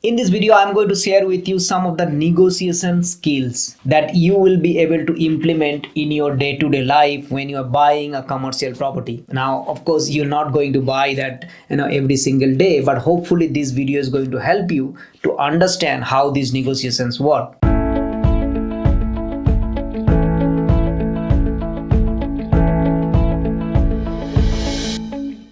In this video, I'm going to share with you some of the negotiation skills that you will be able to implement in your day-to-day life when you are buying a commercial property. Now, of course, you're not going to buy that every single day, but hopefully this video is going to help you to understand how these negotiations work.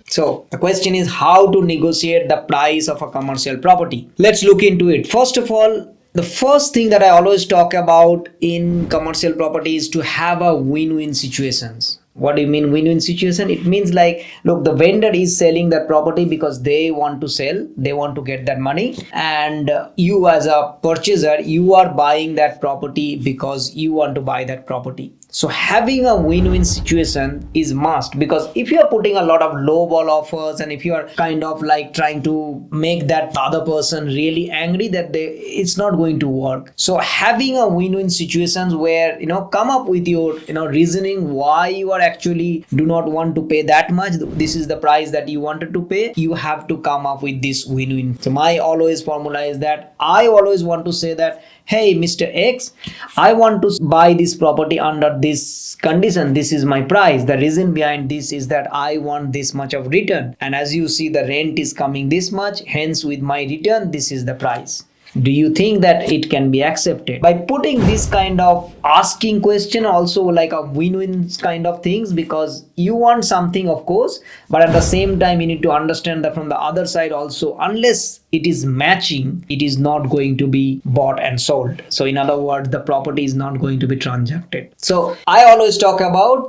So the question is how to negotiate the price of a commercial property. Let's look into it. First of all, the first thing that I always talk about in commercial property is to have a win-win situations. What do you mean win-win situation? It means like, look, the vendor is selling that property because they want to sell, they want to get that money, and you as a purchaser, you are buying that property because you want to buy that property. So having a win-win situation is must, because if you are putting a lot of lowball offers and if you are kind of like trying to make that other person really angry, it's not going to work. So having a win-win situations where come up with your reasoning why you are actually do not want to pay that much. This is the price that you wanted to pay. You have to come up with this win-win. So my always formula is that I always want to say that, hey, Mr. X, I want to buy this property under this condition. This is my price. The reason behind this is that I want this much of return. And as you see, the rent is coming this much. Hence, with my return, this is the price. Do you think that it can be accepted? By putting this kind of asking question, also like a win-win kind of things, because you want something, of course, but at the same time, you need to understand that from the other side also, unless it is matching, it is not going to be bought and sold. So in other words, the property is not going to be transacted. So I always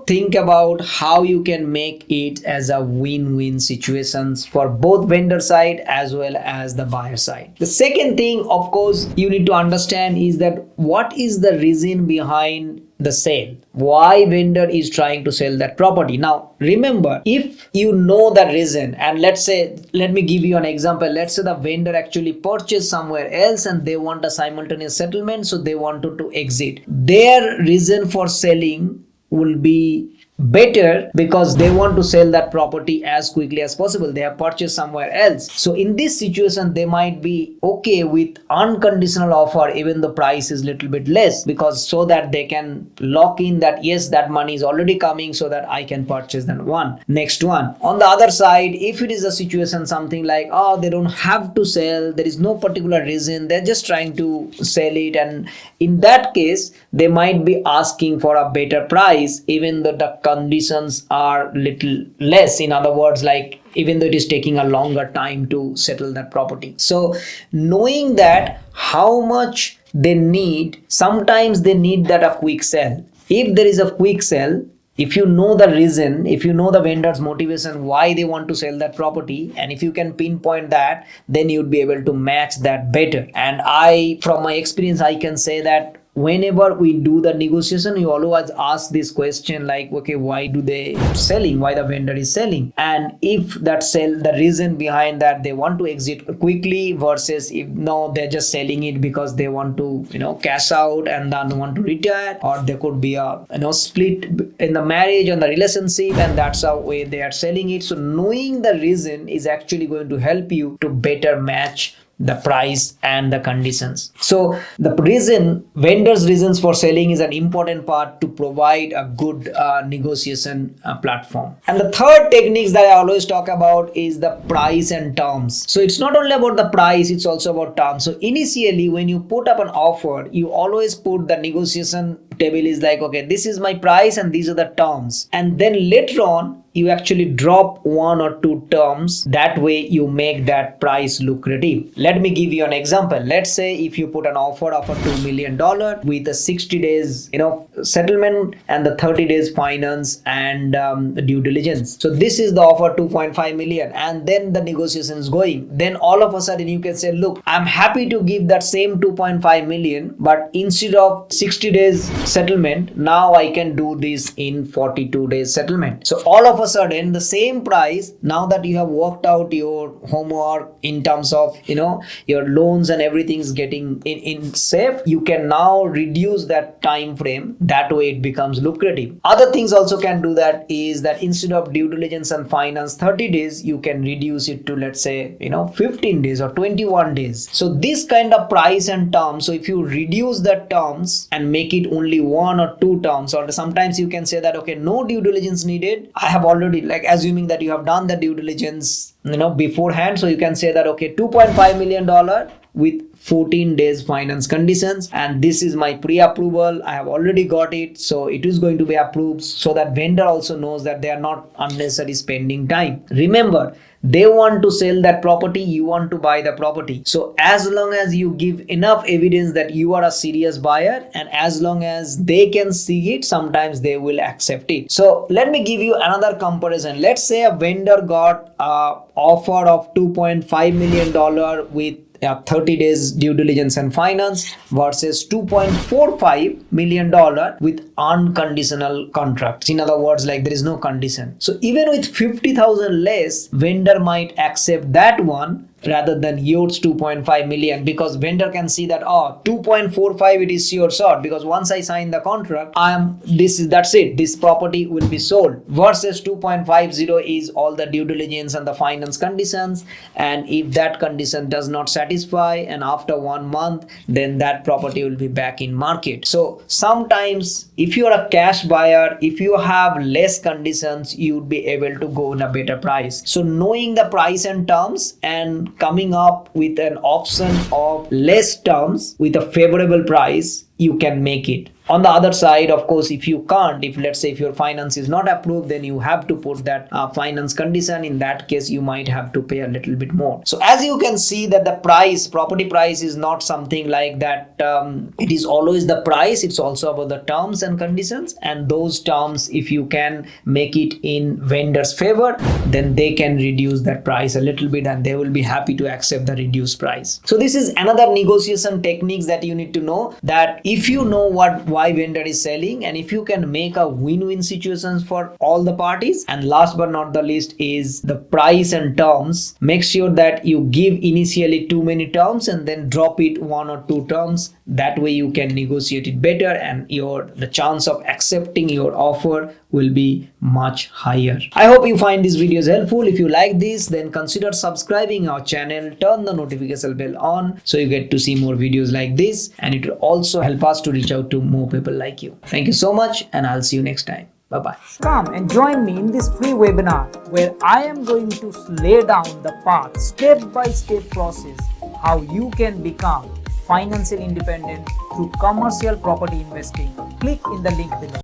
think about how you can make it as a win-win situations for both vendor side as well as the buyer side. The second thing, of course, you need to understand is that what is the reason behind the sale, why vendor is trying to sell that property. Now remember, if you know the reason, and let me give you an example. Let's say the vendor actually purchased somewhere else and they want a simultaneous settlement, so they wanted to exit. Their reason for selling will be better because they want to sell that property as quickly as possible. They have purchased somewhere else. So in this situation, they might be okay with unconditional offer even the price is little bit less, because so that they can lock in that yes, that money is already coming, so that I can purchase that one. Next one. On the other side, if it is a situation something like, oh, they don't have to sell, there is no particular reason, they're just trying to sell it, and in that case they might be asking for a better price even though the conditions are little less. In other words, like even though it is taking a longer time to settle that property. So knowing that how much they need, sometimes they need that a quick sell. If there is a quick sell, if you know the reason, if you know the vendor's motivation why they want to sell that property, and if you can pinpoint that, then you'd be able to match that better. And from my experience, I can say that whenever we do the negotiation, you always ask this question like, okay, why do they selling, why the vendor is selling, and if that sell, the reason behind that they want to exit quickly versus if no, they're just selling it because they want to cash out and then want to retire, or there could be a split in the marriage or the relationship, and that's how way they are selling it. So knowing the reason is actually going to help you to better match the price and the conditions. So the vendor's reasons for selling is an important part to provide a good negotiation platform. And the third techniques that I always talk about is the price and terms. So it's not only about the price, it's also about terms. So initially when you put up an offer, you always put the negotiation table is like, okay, this is my price and these are the terms, and then later on you actually drop one or two terms. That way you make that price lucrative. Let me give you an example. Let's say if you put an offer of a $2 million with a 60 days settlement and the 30 days finance and due diligence. So this is the offer 2.5 million, and then the negotiation is going. Then all of a sudden you can say, look, I'm happy to give that same 2.5 million, but instead of 60 days settlement, now I can do this in 42 days settlement. So all of a sudden the same price, now that you have worked out your homework in terms of your loans and everything is getting in safe, you can now reduce that time frame. That way it becomes lucrative. Other things also can do that is that instead of due diligence and finance 30 days, you can reduce it to, let's say, 15 days or 21 days. So this kind of price and terms, so if you reduce the terms and make it only 1 or 2 terms, or sometimes you can say that, okay, no due diligence needed, I have already, like, assuming that you have done the due diligence beforehand, so you can say that, okay, $2.5 million with 14 days finance conditions, and this is my pre-approval, I have already got it, so it is going to be approved, so that vendor also knows that they are not unnecessarily spending time. Remember, they want to sell that property, you want to buy the property. So as long as you give enough evidence that you are a serious buyer, and as long as they can see it, sometimes they will accept it. So let me give you another comparison. Let's say a vendor got an offer of $2.5 million with 30 days due diligence and finance versus $2.45 million with unconditional contracts. In other words, like, there is no condition. So even with 50,000 less, vendor might accept that one rather than yours 2.5 million, because vendor can see that 2.45 it is sure shot, because once I sign the contract, that's it, this property will be sold, versus 2.50 is all the due diligence and the finance conditions, and if that condition does not satisfy and after 1 month, then that property will be back in market. So sometimes if you are a cash buyer, if you have less conditions, you would be able to go in a better price. So knowing the price and terms and coming up with an option of less terms with a favorable price, you can make it. On the other side, of course, if you can't, if let's say if your finance is not approved, then you have to put that finance condition. In that case, you might have to pay a little bit more. So as you can see that the property price is not something like that. It is always the price. It's also about the terms and conditions, and those terms, if you can make it in vendor's favor, then they can reduce that price a little bit and they will be happy to accept the reduced price. So this is another negotiation techniques that you need to know, that if you know why vendor is selling, and if you can make a win-win situations for all the parties. And last but not the least is the price and terms. Make sure that you give initially too many terms and then drop it 1 or 2 terms. That way you can negotiate it better, and the chance of accepting your offer will be much higher. I hope you find these videos helpful. If you like this, then consider subscribing our channel, turn the notification bell on so you get to see more videos like this, and it will also help us to reach out to more people like you. Thank you so much, and I'll see you next time. Bye-bye. Come and join me in this free webinar where I am going to lay down the path, step-by-step process, how you can become financially independent through commercial property investing. Click in the link below.